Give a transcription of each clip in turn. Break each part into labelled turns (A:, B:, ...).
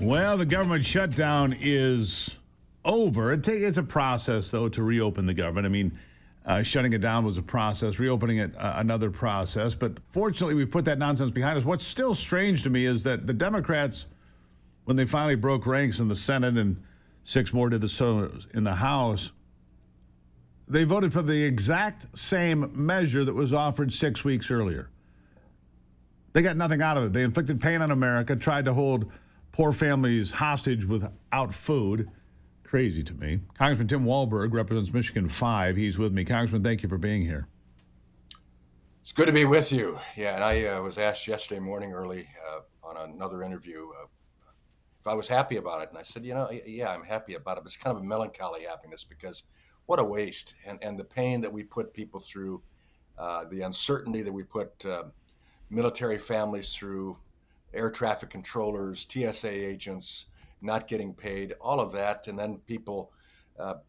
A: Well, the government shutdown is over. It's a process, though, to reopen the government. I mean, shutting it down was a process, reopening it another process. But fortunately, we've put that nonsense behind us. What's still strange to me is that the Democrats, when they finally broke ranks in the Senate and 6 more did so in the House, they voted for the exact same measure that was offered 6 weeks earlier. They got nothing out of it. They inflicted pain on America, tried to hold poor families hostage without food. Crazy to me. Congressman Tim Walberg represents Michigan 5. He's with me. Congressman, thank you for being here.
B: It's good to be with you. Yeah, and I was asked yesterday morning early on another interview if I was happy about it. And I said, yeah, I'm happy about it. But it's kind of a melancholy happiness because what a waste. And the pain that we put people through, the uncertainty that we put military families through, air traffic controllers, TSA agents not getting paid, all of that. And then people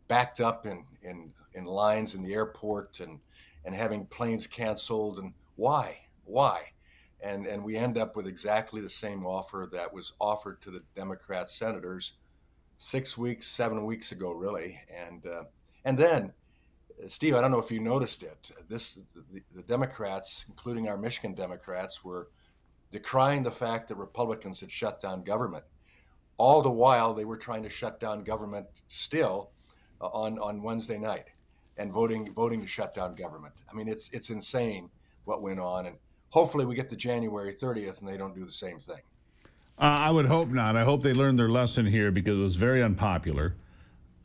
B: backed up in lines in the airport and having planes canceled. And why? And we end up with exactly the same offer that was offered to the Democrat senators 7 weeks ago, really. And then, Steve, I don't know if you noticed it. The Democrats, including our Michigan Democrats, were decrying the fact that Republicans had shut down government. All the while, they were trying to shut down government still on Wednesday night and voting to shut down government. I mean, it's insane what went on. And hopefully we get to January 30th and they don't do the same thing.
A: I would hope not. I hope they learned their lesson here because it was very unpopular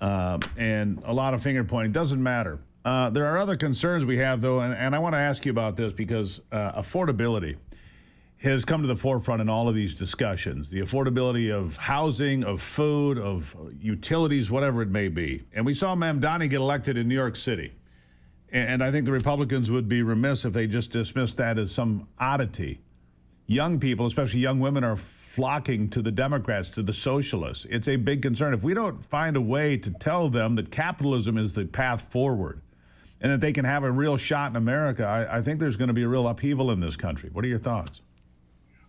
A: and a lot of finger pointing. Doesn't matter. There are other concerns we have, though, and I want to ask you about this because affordability has come to the forefront in all of these discussions. The affordability of housing, of food, of utilities, whatever it may be. And we saw Mamdani get elected in New York City. And I think the Republicans would be remiss if they just dismissed that as some oddity. Young people, especially young women, are flocking to the Democrats, to the socialists. It's a big concern. If we don't find a way to tell them that capitalism is the path forward and that they can have a real shot in America, I think there's going to be a real upheaval in this country. What are your thoughts?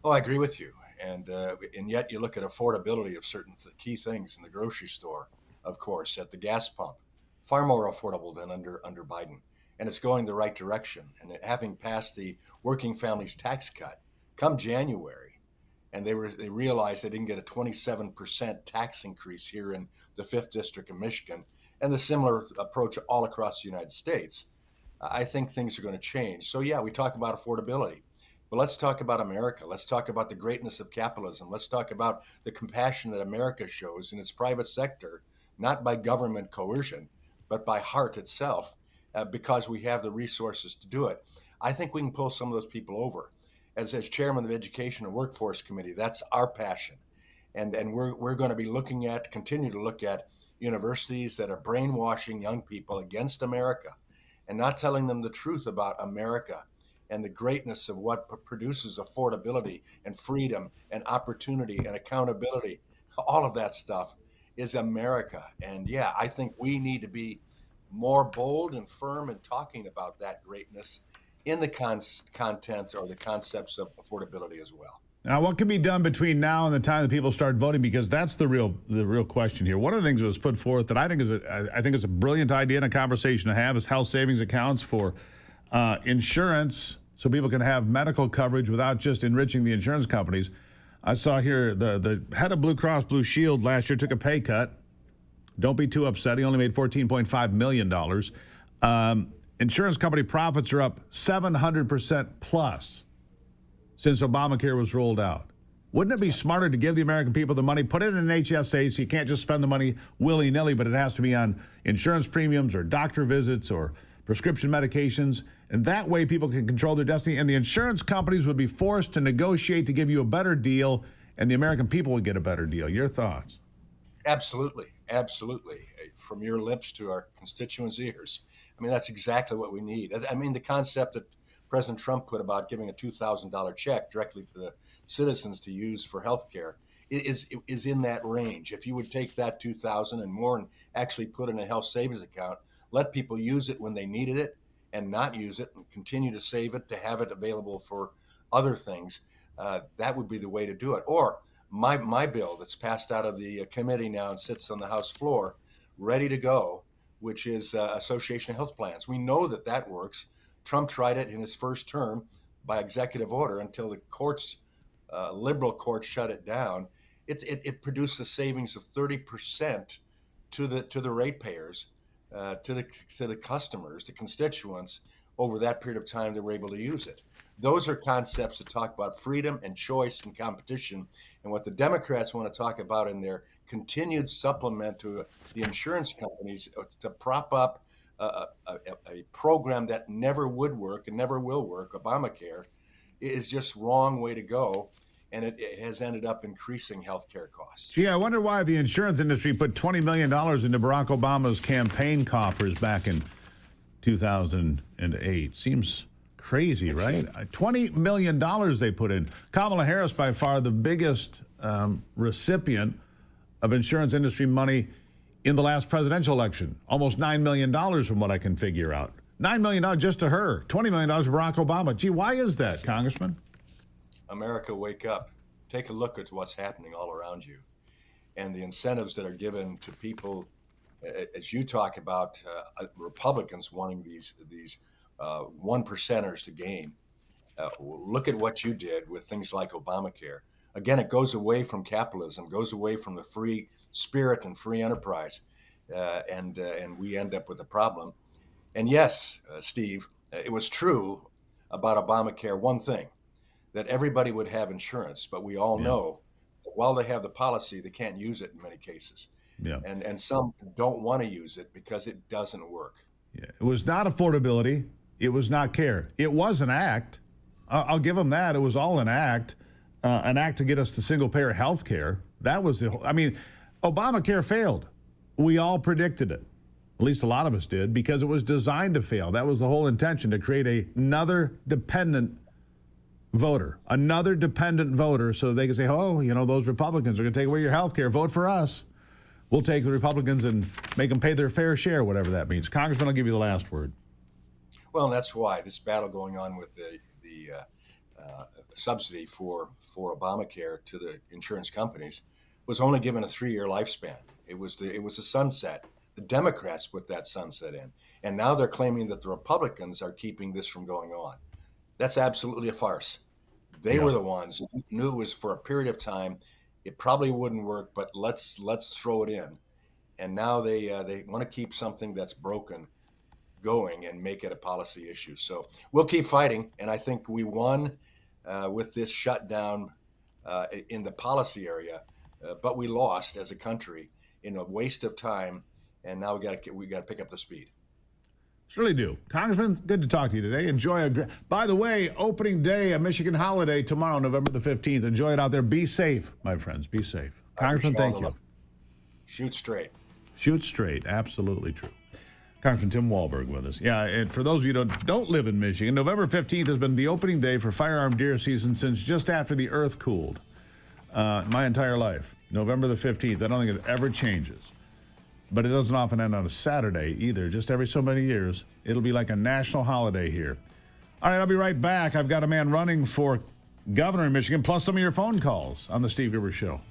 B: Oh, I agree with you. And yet you look at affordability of certain key things in the grocery store, of course, at the gas pump, far more affordable than under Biden. And it's going the right direction. And having passed the working families tax cut come January, and they realized they didn't get a 27% tax increase here in the 5th District of Michigan, and the similar approach all across the United States, I think things are going to change. So yeah, we talk about affordability. But let's talk about America. Let's talk about the greatness of capitalism. Let's talk about the compassion that America shows in its private sector, not by government coercion, but by heart itself, because we have the resources to do it. I think we can pull some of those people over. As chairman of the Education and Workforce Committee, that's our passion. And we're going to be continue to look at universities that are brainwashing young people against America and not telling them the truth about America and the greatness of what produces affordability and freedom and opportunity and accountability. All of that stuff is America. And yeah, I think we need to be more bold and firm in talking about that greatness in the content or the concepts of affordability as well.
A: Now, what can be done between now and the time that people start voting? Because that's the real question here. One of the things that was put forth that I think is a brilliant idea and a conversation to have is health savings accounts for insurance, so people can have medical coverage without just enriching the insurance companies. I saw here the head of Blue Cross Blue Shield last year took a pay cut. Don't be too upset. He only made $14.5 million. Insurance company profits are up 700% plus since Obamacare was rolled out. Wouldn't it be smarter to give the American people the money, put it in an HSA so you can't just spend the money willy-nilly, but it has to be on insurance premiums or doctor visits or prescription medications, and that way people can control their destiny, and the insurance companies would be forced to negotiate to give you a better deal, and the American people would get a better deal. Your thoughts?
B: Absolutely. From your lips to our constituents' ears. I mean, that's exactly what we need. I mean, the concept that President Trump put about giving a $2,000 check directly to the citizens to use for health care is in that range. If you would take that $2,000 and more and actually put in a health savings account, let people use it when they needed it and not use it and continue to save it to have it available for other things, that would be the way to do it. Or my bill that's passed out of the committee now and sits on the House floor, ready to go, which is Association of Health Plans. We know that that works. Trump tried it in his first term by executive order until the courts, liberal courts, shut it down. It produced a savings of 30% to the ratepayers, to the customers, the constituents, over that period of time they were able to use it. Those are concepts that talk about freedom and choice and competition. And what the Democrats want to talk about in their continued supplement to the insurance companies to prop up a program that never would work and never will work, Obamacare, is just wrong way to go. And it has ended up increasing healthcare costs.
A: Gee, I wonder why the insurance industry put $20 million into Barack Obama's campaign coffers back in 2008. Seems crazy, right? $20 million they put in. Kamala Harris, by far the biggest recipient of insurance industry money in the last presidential election. Almost $9 million from what I can figure out. $9 million just to her. $20 million to Barack Obama. Gee, why is that, Congressman?
B: America, wake up. Take a look at what's happening all around you. And the incentives that are given to people, as you talk about Republicans wanting these one percenters to gain. Look at what you did with things like Obamacare. Again, it goes away from capitalism, goes away from the free spirit and free enterprise, and we end up with a problem. And yes, Steve, it was true about Obamacare, one thing, that everybody would have insurance, but we all know that while they have the policy, they can't use it in many cases.
A: Yeah.
B: And some don't want to use it because it doesn't work.
A: Yeah. It was not affordability. It was not care. It was an act. I'll give them that. It was all an act to get us to single-payer health care. That was Obamacare failed. We all predicted it. At least a lot of us did, because it was designed to fail. That was the whole intention, to create another dependent voter so they can say, oh, those Republicans are going to take away your health care. Vote for us. We'll take the Republicans and make them pay their fair share, whatever that means. Congressman, I'll give you the last word.
B: Well, that's why this battle going on with the subsidy for Obamacare to the insurance companies was only given a 3-year lifespan. It was a sunset. The Democrats put that sunset in, and now they're claiming that the Republicans are keeping this from going on. That's absolutely a farce. They were the ones who knew it was for a period of time. It probably wouldn't work, but let's throw it in. And now they want to keep something that's broken going and make it a policy issue. So we'll keep fighting, and I think we won with this shutdown in the policy area, but we lost as a country in a waste of time. And now we got to pick up the speed.
A: Surely do. Congressman, good to talk to you today. Enjoy by the way, opening day, a Michigan holiday tomorrow, November the 15th. Enjoy it out there. Be safe, my friends. Be safe. Congressman, thank you.
B: Shoot straight.
A: Shoot straight. Absolutely true. Congressman Tim Walberg with us. Yeah, and for those of you who don't live in Michigan, November 15th has been the opening day for firearm deer season since just after the earth cooled. My entire life. November the 15th. I don't think it ever changes. But it doesn't often end on a Saturday either. Just every so many years, it'll be like a national holiday here. All right, I'll be right back. I've got a man running for governor in Michigan, plus some of your phone calls on the Steve Gruber Show.